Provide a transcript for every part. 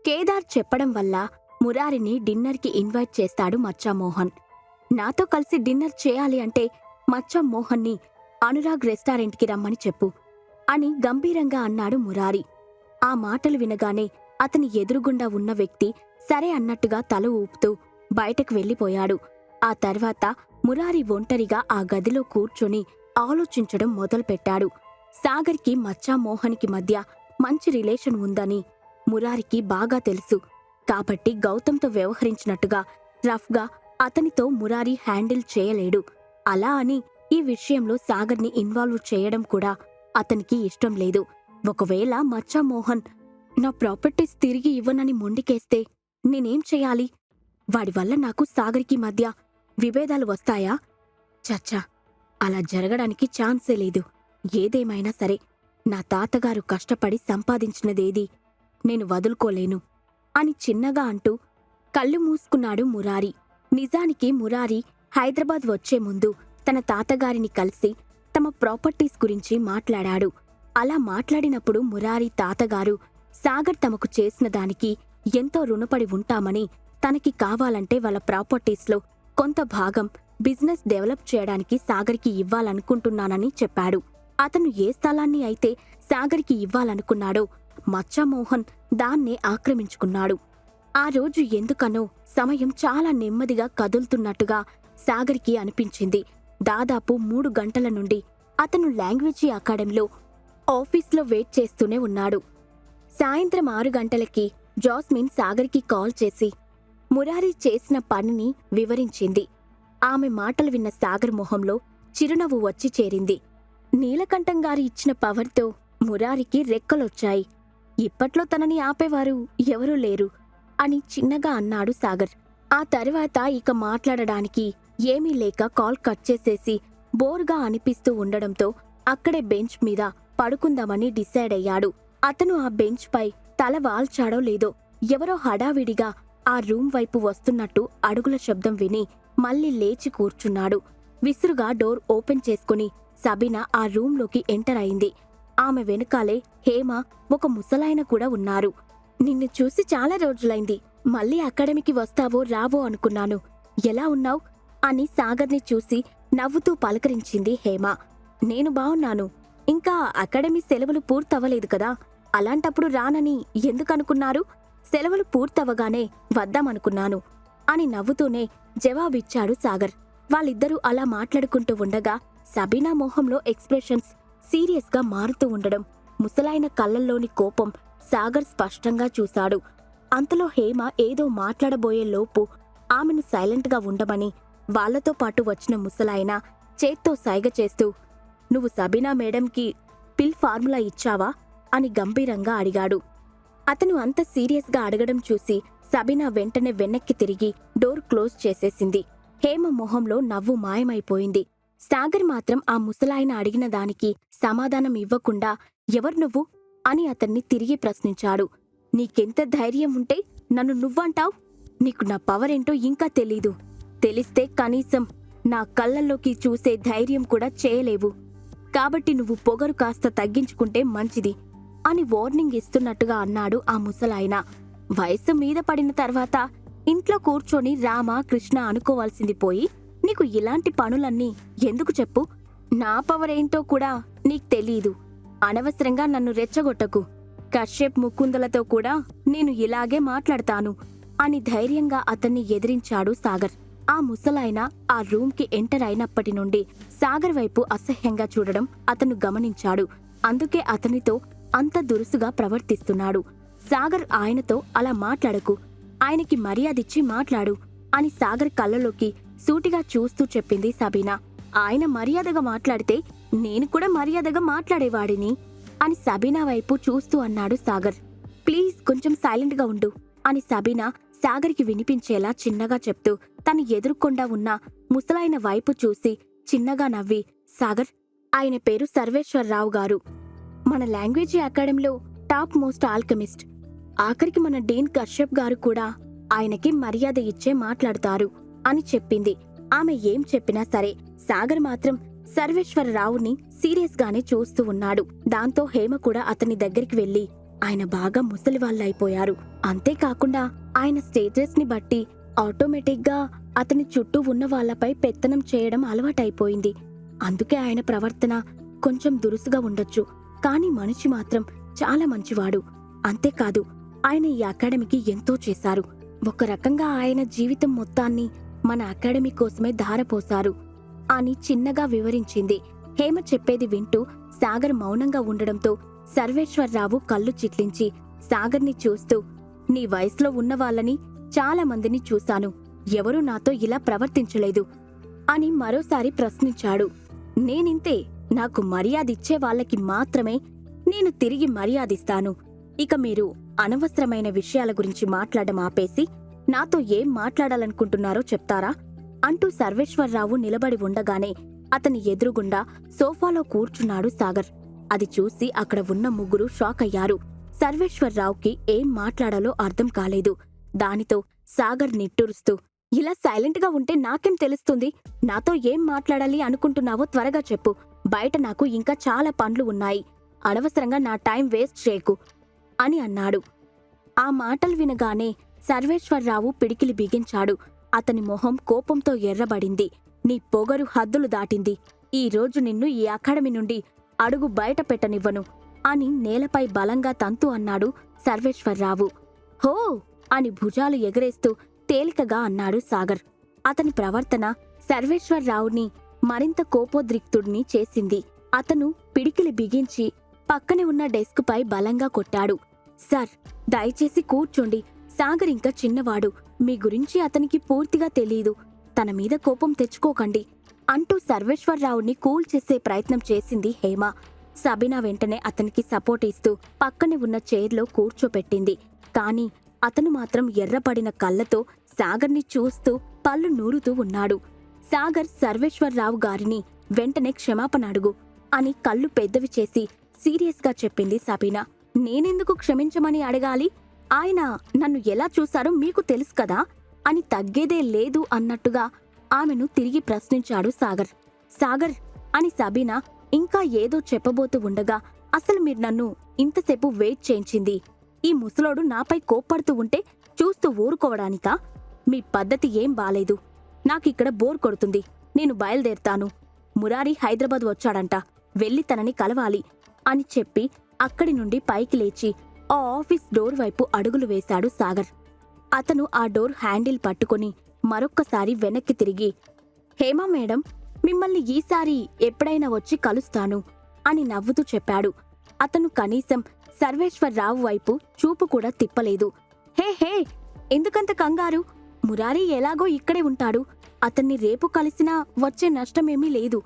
కేదార్ చెప్పడం వల్ల మురారిని డిన్నర్కి ఇన్వైట్ చేస్తాడు మచ్చా మోహన్. నాతో కలిసి డిన్నర్ చేయాలి అంటే మచ్చా మోహన్ని అనురాగ్ రెస్టారెంట్కి రమ్మని చెప్పు అని గంభీరంగా అన్నాడు మురారి. ఆ మాటలు వినగానే అతని ఎదురుగుండా ఉన్న వ్యక్తి సరే అన్నట్టుగా తల ఊపుతూ బయటకు వెళ్ళిపోయాడు. ఆ తర్వాత మురారి ఒంటరిగా ఆ గదిలో కూర్చొని ఆలోచించడం మొదలుపెట్టాడు. సాగర్కి మచ్చా మోహన్కి మధ్య మంచి రిలేషన్ ఉందని మురారికి బాగా తెలుసు. కాబట్టి గౌతమ్తో వ్యవహరించినట్టుగా రఫ్గా అతనితో మురారి హ్యాండిల్ చేయలేడు. అలా అని ఈ విషయంలో సాగర్ని ఇన్వాల్వ్ చేయడం కూడా అతనికి ఇష్టం లేదు. ఒకవేళ మచ్చా మోహన్ నా ప్రాపర్టీస్ తిరిగి ఇవ్వనని మొండికేస్తే నేనేం చెయ్యాలి? వాడి వల్ల నాకు సాగర్కి మధ్య విభేదాలు వస్తాయా? చచ్చా, అలా జరగడానికి ఛాన్సే లేదు. ఏదేమైనా సరే నా తాతగారు కష్టపడి సంపాదించినదేది నేను వదులుకోలేను అని చిన్నగా అంటూ కళ్ళు మూసుకున్నాడు మురారి. నిజానికి మురారి హైదరాబాద్ వచ్చే ముందు తన తాతగారిని కలిసి తమ ప్రాపర్టీస్ గురించి మాట్లాడాడు. అలా మాట్లాడినప్పుడు మురారి తాతగారు సాగర్ తమకు చేసిన దానికి ఎంతో రుణపడి ఉంటామని, తనకి కావాలంటే వాళ్ళ ప్రాపర్టీస్లో కొంత భాగం బిజినెస్ డెవలప్ చేయడానికి సాగర్కి ఇవ్వాలనుకుంటున్నానని చెప్పాడు. అతను ఏ స్థలాన్ని అయితే సాగర్కి ఇవ్వాలనుకున్నాడో మచ్చా మోహన్ దాన్నే ఆక్రమించుకున్నాడు. ఆ రోజు ఎందుకనో సమయం చాలా నెమ్మదిగా కదులుతున్నట్టుగా సాగర్కి అనిపించింది. దాదాపు 3 గంటల నుండి అతను లాంగ్వేజీ అకాడమీలో ఆఫీస్లో వెయిట్ చేస్తూనే ఉన్నాడు. సాయంత్రం 6 గంటలకి జాస్మిన్ సాగర్కి కాల్ చేసి మురారి చేసిన పనిని వివరించింది. ఆమె మాటలు విన్న సాగర్ మొహంలో చిరునవ్వు వచ్చి చేరింది. నీలకంఠంగారి ఇచ్చిన పవర్తో మురారికి రెక్కలొచ్చాయి. ఇప్పట్లో తనని ఆపేవారు ఎవరూ లేరు అని చిన్నగా అన్నాడు సాగర్. ఆ తర్వాత ఇక మాట్లాడడానికి ఏమీ లేక కాల్ కట్ చేసేసి బోర్గా అనిపిస్తూ ఉండడంతో అక్కడే బెంచ్ మీద పడుకుందామని డిసైడ్ అయ్యాడు. అతను ఆ బెంచ్ పై తల వాల్చాడో లేదో ఎవరో హడావిడిగా ఆ రూమ్ వైపు వస్తున్నట్టు అడుగుల శబ్దం విని మళ్ళీ లేచి కూర్చున్నాడు. విసురుగా డోర్ ఓపెన్ చేసుకుని సబీనా ఆ రూంలోకి ఎంటర్ అయింది. ఆమె వెనుకాలే హేమ, ఒక ముసలాయన కూడా ఉన్నారు. నిన్ను చూసి చాలా రోజులైంది. మళ్ళీ అకాడమీకి వస్తావో రావో అనుకున్నాను. ఎలా ఉన్నావ్ అని సాగర్ని చూసి నవ్వుతూ పలకరించింది హేమ. నేను బావున్నాను. ఇంకా అకాడమీ సెలవులు పూర్తవ్వలేదు కదా, అలాంటప్పుడు రానని ఎందుకనుకున్నారు? సెలవులు పూర్తవగానే వద్దామనుకున్నాను అని నవ్వుతూనే జవాబిచ్చాడు సాగర్. వాళ్ళిద్దరూ అలా మాట్లాడుకుంటూ ఉండగా సబీనా మొహంలో ఎక్స్ప్రెషన్స్ సీరియస్గా మారుతూ ఉండడం, ముసలాయన కళ్ళల్లోని కోపం సాగర్ స్పష్టంగా చూశాడు. అంతలో హేమ ఏదో మాట్లాడబోయే లోపు ఆమెను సైలెంట్గా ఉండమని వాళ్లతో పాటు వచ్చిన ముసలాయన చేత్తో సైగ చేస్తూ, నువ్వు సబీనా మేడంకి పిల్ ఫార్ములా ఇచ్చావా అని గంభీరంగా అడిగాడు. అతను అంత సీరియస్గా అడగడం చూసి సబీనా వెంటనే వెనక్కి తిరిగి డోర్ క్లోజ్ చేసేసింది. హేమ మొహంలో నవ్వు మాయమైపోయింది. సాగర్ మాత్రం ఆ ముసలాయన అడిగిన దానికి సమాధానం ఇవ్వకుండా ఎవరు నువ్వు అని అతన్ని తిరిగి ప్రశ్నించాడు. నీకెంత ధైర్యం ఉంటే నన్ను నువ్వంటావ్? నీకు నా పవరేంటో ఇంకా తెలీదు. తెలిస్తే కనీసం నా కళ్ళల్లోకి చూసే ధైర్యం కూడా చేయలేవు. కాబట్టి నువ్వు పొగరు కాస్త తగ్గించుకుంటే మంచిది అని వార్నింగ్ ఇస్తున్నట్టుగా అన్నాడు ఆ ముసలాయన. వయసు మీద పడిన తర్వాత ఇంట్లో కూర్చొని రామ కృష్ణ అనుకోవాల్సింది పోయి నీకు ఇలాంటి పనులన్నీ ఎందుకు చెప్పు? నా పవరేంటో కూడా నీకు తెలీదు. అనవసరంగా నన్ను రెచ్చగొట్టకు. కశ్యప్ ముకుందలతో కూడా నేను ఇలాగే మాట్లాడతాను అని ధైర్యంగా అతన్ని ఎదిరించాడు సాగర్. ఆ ముసలాయన ఆ రూమ్కి ఎంటర్ అయినప్పటి నుండి సాగర్ వైపు అసహ్యంగా చూడడం అతను గమనించాడు. అందుకే అతనితో అంత దురుసుగా ప్రవర్తిస్తున్నాడు. సాగర్ ఆయనతో అలా మాట్లాడకు, ఆయనకి మర్యాదిచ్చి మాట్లాడు అని సాగర్ కళ్ళలోకి సూటిగా చూస్తూ చెప్పింది సబీనా. ఆయన మర్యాదగా మాట్లాడితే నేను కూడా మర్యాదగా మాట్లాడేవాడిని అని సబీనా వైపు చూస్తూ అన్నాడు సాగర్. ప్లీజ్ కొంచెం సైలెంట్గా ఉండు అని సబీనా సాగర్కి వినిపించేలా చిన్నగా చెప్తూ తను ఎదురుకుండా ఉన్న ముసలాయన వైపు చూసి చిన్నగా నవ్వి, సాగర్, ఆయన పేరు సర్వేశ్వరరావు గారు. మన లాంగ్వేజీ అకాడమీలో టాప్ మోస్ట్ ఆల్కెమిస్ట్. ఆఖరికి మన డీన్ కశ్యప్ గారు కూడా ఆయనకి మర్యాద ఇచ్చే మాట్లాడతారు అని చెప్పింది. ఆమె ఏం చెప్పినా సరే సాగర్ మాత్రం సర్వేశ్వరరావుని సీరియస్ గానే చూస్తూ ఉన్నాడు. దాంతో హేమ కూడా అతని దగ్గరికి వెళ్లి ఆయన బాగా ముసలివాళ్ళైపోయారు. అంతేకాకుండా ఆయన స్టేటస్ ని బట్టి ఆటోమేటిక్గా అతని చుట్టూ ఉన్న వాళ్లపై పెత్తనం చేయడం అలవాటైపోయింది. అందుకే ఆయన ప్రవర్తన కొంచెం దురుసుగా ఉండొచ్చు, కానీ మనిషి మాత్రం చాలా మంచివాడు. అంతేకాదు, ఆయన ఈ అకాడమీకి ఎంతో చేశారు. ఒక రకంగా ఆయన జీవితం మొత్తాన్ని మన అకాడమీ కోసమే ధారపోశారు అని చిన్నగా వివరించింది. హేమ చెప్పేది వింటూ సాగర్ మౌనంగా ఉండడంతో సర్వేశ్వరరావు కళ్ళు చిట్లించి సాగర్ని చూస్తూ, నీ వయసులో ఉన్న వాళ్ళని చాలా మందిని చూశాను, ఎవరూ నాతో ఇలా ప్రవర్తించలేదు అని మరోసారి ప్రశ్నించాడు. నేనింతే, నాకు మర్యాదిచ్చే వాళ్ళకి మాత్రమే నేను తిరిగి మర్యాదిస్తాను. ఇక మీరు అనవసరమైన విషయాల గురించి మాట్లాడడం ఆపేసి నాతో ఏం మాట్లాడాలనుకుంటున్నారో చెప్తారా అంటూ సర్వేశ్వరరావు నిలబడి ఉండగానే అతని ఎదురుగుండా సోఫాలో కూర్చున్నాడు సాగర్. అది చూసి అక్కడ ఉన్న ముగ్గురు షాక్ అయ్యారు. సర్వేశ్వరరావుకి ఏం మాట్లాడాలో అర్థం కాలేదు. దానితో సాగర్ నిట్టూరుస్తూ, ఇలా సైలెంట్ గా ఉంటే నాకేం తెలుస్తుంది? నాతో ఏం మాట్లాడాలి అనుకుంటున్నావో త్వరగా చెప్పు. బయట నాకు ఇంకా చాలా పనులు ఉన్నాయి. అనవసరంగా నా టైం వేస్ట్ చేయకు అని అన్నాడు. ఆ మాటలు వినగానే సర్వేశ్వరరావు పిడికిలి బిగించాడు. అతని మొహం కోపంతో ఎర్రబడింది. నీ పొగరు హద్దులు దాటింది. ఈ రోజు నిన్ను ఈ అకాడమీ నుండి అడుగు బయట పెట్టనివ్వను అని నేలపై బలంగా తంతు అన్నాడు సర్వేశ్వరరావు. హో అని భుజాలు ఎగరేస్తూ తేలికగా అన్నాడు సాగర్. అతని ప్రవర్తన సర్వేశ్వరరావుని మరింత కోపోద్రిక్తుడిని చేసింది. అతను పిడికిలి బిగించి పక్కనే ఉన్న డెస్క్పై బలంగా కొట్టాడు. సార్, దయచేసి కూర్చోండి. సాగర్ ఇంకా చిన్నవాడు. మీ గురించి అతనికి పూర్తిగా తెలీదు. తన మీద కోపం తెచ్చుకోకండి అంటూ సర్వేశ్వరరావుని కూల్ చేసే ప్రయత్నం చేసింది హేమ. సబీనా వెంటనే అతనికి సపోర్ట్ ఇస్తూ పక్కనే ఉన్న చైర్లో కూర్చోపెట్టింది. కాని అతను మాత్రం ఎర్రపడిన కళ్ళతో సాగర్ని చూస్తూ పళ్ళు నూరుతూ ఉన్నాడు. సాగర్ సర్వేశ్వరరావు గారిని వెంటనే క్షమాపణ అడుగు అని కళ్ళు పెద్దవి చేసి సీరియస్గా చెప్పింది సబీనా. నేనెందుకు క్షమించమని అడగాలి? ఆయన నన్ను ఎలా చూశారో మీకు తెలుసు కదా అని తగ్గేదే లేదు అన్నట్టుగా ఆమెను తిరిగి ప్రశ్నించాడు సాగర్. సాగర్ అని సబీనా ఇంకా ఏదో చెప్పబోతూ ఉండగా, అసలు మీరు నన్ను ఇంతసేపు వెయిట్ చేయించింది ఈ ముసలోడు నాపై కోప్పడుతూ ఉంటే చూస్తూ ఊరుకోవడానికా? మీ పద్ధతి ఏం బాలేదు. నాకిక్కడ బోర్ కొడుతుంది. నేను బయలుదేరుతాను. మురారి హైదరాబాద్ వచ్చాడంట, వెళ్ళి తనని కలవాలి అని చెప్పి అక్కడి నుండి పైకి లేచి ఆ ఆఫీస్ డోర్ వైపు అడుగులు వేశాడు సాగర్. అతను ఆ డోర్ హ్యాండిల్ పట్టుకుని మరొక్కసారి వెనక్కి తిరిగి, హేమా మేడం, మిమ్మల్ని ఈసారి ఎప్పుడైనా వచ్చి కలుస్తాను అని నవ్వుతూ చెప్పాడు. అతను కనీసం సర్వేశ్వరరావు వైపు చూపు కూడా తిప్పలేదు. హే హే, ఎందుకంత కంగారు? మురారి ఎలాగో ఇక్కడే ఉంటాడు. అతన్ని రేపు కలిసినా వచ్చే నష్టమేమీ లేదు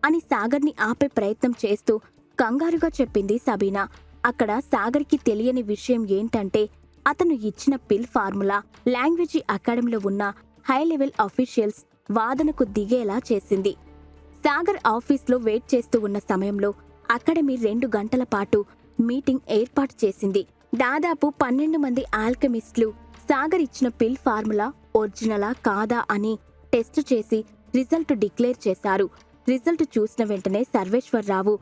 అని సాగర్ని ఆపే ప్రయత్నం చేస్తూ కంగారుగా చెప్పింది సబీనా. అక్కడ సాగర్కి తెలియని విషయం ఏంటంటే, అతను ఇచ్చిన పిల్ ఫార్ములా లాంగ్వేజీ అకాడమీలో ఉన్న హై లెవెల్ అఫీషియల్స్ వాదనకు దిగేలా చేసింది. సాగర్ ఆఫీస్లో వెయిట్ చేస్తూ ఉన్న సమయంలో అకాడమీ 2 గంటల పాటు మీటింగ్ ఏర్పాటు చేసింది. దాదాపు 12 మంది ఆల్కెమిస్టులు సాగర్ ఇచ్చిన పిల్ ఫార్ములా ఒరిజినలా కాదా అని టెస్ట్ చేసి రిజల్ట్ డిక్లేర్ చేశారు. రిజల్ట్ చూసిన వెంటనే సర్వేశ్వరరావు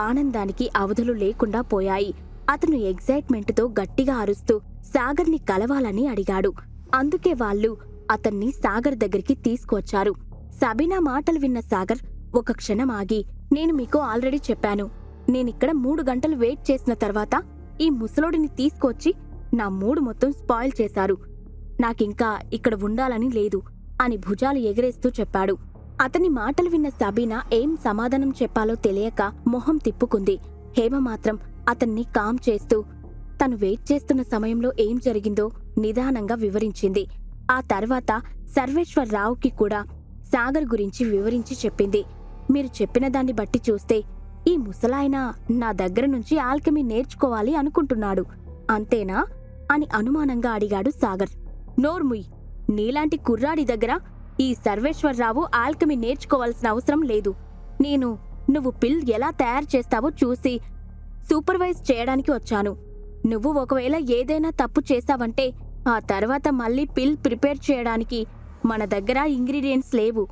ఆనందానికి అవధులు లేకుండా పోయాయి. అతను ఎగ్జైట్మెంట్తో గట్టిగా అరుస్తూ సాగర్ని కలవాలని అడిగాడు. అందుకే వాళ్ళు అతన్ని సాగర్ దగ్గరికి తీసుకువచ్చారు. సబీనా మాటలు విన్న సాగర్ ఒక క్షణం ఆగి, నేను మీకు ఆల్రెడీ చెప్పాను. నేనిక్కడ 3 గంటలు వెయిట్ చేసిన తర్వాత ఈ ముసలోడిని తీసుకొచ్చి నా మూడ్ మొత్తం స్పాయిల్ చేశారు. నాకింకా ఇక్కడ ఉండాలని లేదు అని భుజాలు ఎగరేస్తూ చెప్పాడు. అతని మాటలు విన్న సబీనా ఏం సమాధానం చెప్పాలో తెలియక మొహం తిప్పుకుంది. హేమ మాత్రం అతన్ని కామ్ చేస్తూ తను వెయిట్ చేస్తున్న సమయంలో ఏం జరిగిందో నిదానంగా వివరించింది. ఆ తర్వాత సర్వేశ్వరరావుకి కూడా సాగర్ గురించి వివరించి చెప్పింది. మీరు చెప్పిన దాన్ని బట్టి చూస్తే ఈ ముసలాయన నా దగ్గర నుంచి ఆల్కెమీ నేర్చుకోవాలి అనుకుంటున్నాడు, అంతేనా అని అనుమానంగా అడిగాడు సాగర్. నోర్ముయ్, నీలాంటి కుర్రాడి దగ్గర ఈ సర్వేశ్వరరావు ఆల్కెమీ నేర్చుకోవాల్సిన అవసరం లేదు. నువ్వు పిల్ ఎలా తయారు చేస్తావో చూసి సూపర్వైజ్ చేయడానికి వచ్చాను. నువ్వు ఒకవేళ ఏదైనా తప్పు చేశావంటే ఆ తర్వాత మళ్ళీ పిల్ ప్రిపేర్ చేయడానికి మన దగ్గర ఇంగ్రీడియంట్స్ లేవు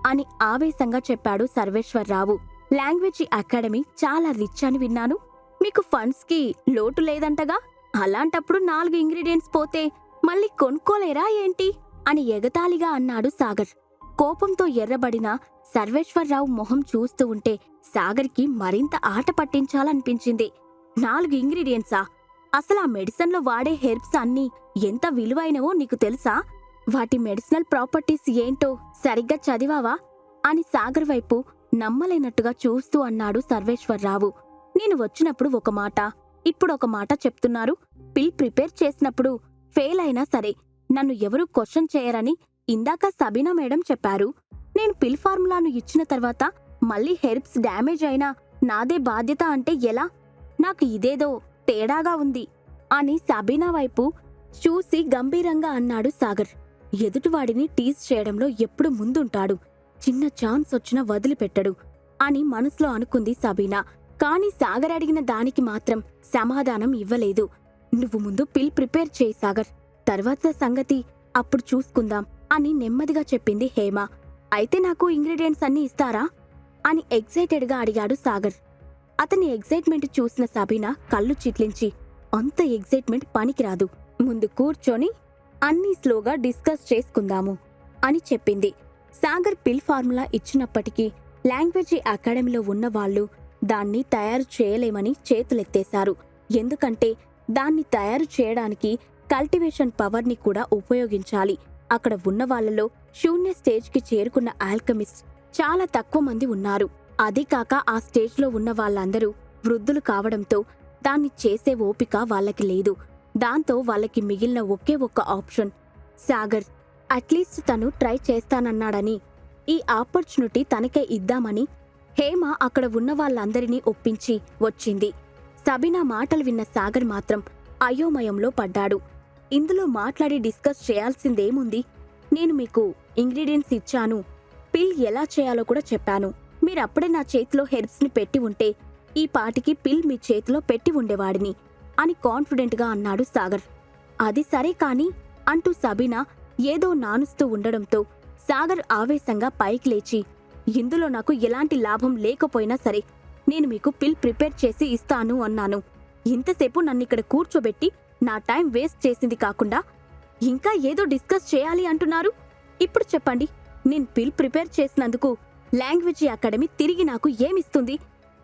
అని ఆవేశంగా చెప్పాడు సర్వేశ్వరరావు. లాంగ్వేజీ అకాడమీ చాలా రిచ్ అని విన్నాను. మీకు ఫండ్స్కి లోటు లేదంటగా అలాంటప్పుడు 4 ఇంగ్రీడియంట్స్ పోతే మళ్ళీ కొనుక్కోలేరా ఏంటి అని ఎగతాళిగా అన్నాడు సాగర్. కోపంతో ఎర్రబడిన సర్వేశ్వరరావు మొహం చూస్తూ ఉంటే సాగర్కి మరింత ఆట పట్టించాలనిపించింది. 4 ఇంగ్రీడియంట్సా? అసలా మెడిసిన్లో వాడే హెర్బ్స్ అన్నీ ఎంత విలువైనవో నీకు తెలుసా? వాటి మెడిసినల్ ప్రాపర్టీస్ ఏంటో సరిగ్గా చదివావా అని సాగర్ వైపు నమ్మలేనట్టుగా చూస్తూ అన్నాడు సర్వేశ్వరరావు. నేను వచ్చినప్పుడు ఒక మాట, ఇప్పుడొక మాట చెప్తున్నారు. పిల్ ప్రిపేర్ చేసినప్పుడు ఫెయిల్ అయినా సరే నన్ను ఎవరూ క్వశ్చన్ చేయరని ఇందాక సబీనా మేడం చెప్పారు. నేను పిల్ ఫార్ములాను ఇచ్చిన తర్వాత మళ్ళీ హెర్బ్స్ డ్యామేజ్ అయినా నాదే బాధ్యత అంటే ఎలా? నాకు ఇదేదో తేడాగా ఉంది అని సబీనా వైపు చూసి గంభీరంగా అన్నాడు సాగర్. ఎదుటివాడిని టీజ్ చేయడంలో ఎప్పుడు ముందుంటాడు, చిన్న ఛాన్స్ వచ్చినా వదిలిపెట్టడు అని మనసులో అనుకుంది సబీనా. కాని సాగర్ అడిగిన దానికి మాత్రం సమాధానం ఇవ్వలేదు. నువ్వు ముందు పిల్ ప్రిపేర్ చేయి సాగర్, తర్వాత సంగతి అప్పుడు చూసుకుందాం అని నెమ్మదిగా చెప్పింది హేమ. అయితే నాకు ఇంగ్రీడియంట్స్ అన్నీ ఇస్తారా అని ఎగ్జైటెడ్గా అడిగాడు సాగర్. అతని ఎగ్జైట్మెంట్ చూసిన సబీనా కళ్ళు చిట్లించి, అంత ఎగ్జైట్మెంట్ పనికిరాదు, ముందు కూర్చొని అన్నీ స్లోగా డిస్కస్ చేసుకుందాము అని చెప్పింది. సాగర్ పిల్ ఫార్ములా ఇచ్చినప్పటికీ లాంగ్వేజీ అకాడమీలో ఉన్నవాళ్లు దాన్ని తయారు చేయలేమని చేతులెత్తేశారు. ఎందుకంటే దాన్ని తయారు చేయడానికి కల్టివేషన్ పవర్ని కూడా ఉపయోగించాలి. అక్కడ ఉన్నవాళ్లలో శూన్య స్టేజ్కి చేరుకున్న ఆల్కెమిస్ట్ చాలా తక్కువ మంది ఉన్నారు. అదీ కాక ఆ స్టేజ్లో ఉన్న వాళ్ళందరూ వృద్ధులు కావడంతో దాన్ని చేసే ఓపిక వాళ్ళకి లేదు. దాంతో వాళ్ళకి మిగిలిన ఒకే ఒక్క ఆప్షన్ సాగర్. అట్లీస్ట్ తను ట్రై చేస్తానన్నాడని ఈ ఆపర్చునిటీ తనకే ఇద్దామని హేమ అక్కడ ఉన్న వాళ్ళందరినీ ఒప్పించి వచ్చింది. సబీనా మాటలు విన్న సాగర్ మాత్రం అయోమయంలో పడ్డాడు. ఇందులో మాట్లాడి డిస్కస్ చేయాల్సిందేముంది? నేను మీకు ఇంగ్రీడియంట్స్ ఇచ్చాను, పిల్ ఎలా చేయాలో కూడా చెప్పాను. మీరప్పుడే నా చేతిలో హెర్బ్స్ని పెట్టి ఉంటే ఈ పాటికి పిల్ మీ చేతిలో పెట్టి ఉండేవాడిని అని కాన్ఫిడెంట్గా అన్నాడు సాగర్. అది సరే కాని అంటూ సబీనా ఏదో నానుస్తూ ఉండడంతో సాగర్ ఆవేశంగా పైకి లేచి, ఇందులో నాకు ఎలాంటి లాభం లేకపోయినా సరే నేను మీకు పిల్ ప్రిపేర్ చేసి ఇస్తాను అన్నాను. ఇంతసేపు నన్నిక్కడ కూర్చోబెట్టి నా టైం వేస్ట్ చేసింది కాకుండా ఇంకా ఏదో డిస్కస్ చేయాలి అంటున్నారు. ఇప్పుడు చెప్పండి, నేను పిల్ ప్రిపేర్ చేసినందుకు లాంగ్వేజీ అకాడమీ తిరిగి నాకు ఏమిస్తుంది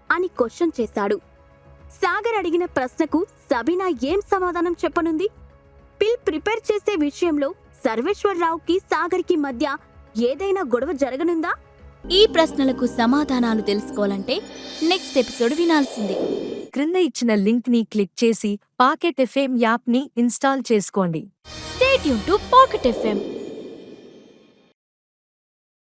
అని క్వశ్చన్ చేశాడు. సాగర్ అడిగిన ప్రశ్నకు సబీనా ఏం సమాధానం చెప్పనుంది? పిల్ ప్రిపేర్ చేసే విషయంలో సర్వేశ్వరరావుకి సాగర్కి మధ్య ఏదైనా గొడవ జరగనుందా? ఈ ప్రశ్నలకు సమాధానాలు తెలుసుకోవాలంటే నెక్స్ట్ ఎపిసోడ్ వినాల్సిందే. క్రింద ఇచ్చిన లింక్ ని క్లిక్ చేసి పాకెట్ ఎఫ్ఎం యాప్ ని ఇన్స్టాల్ చేసుకోండి. Stay tune to pocket FM.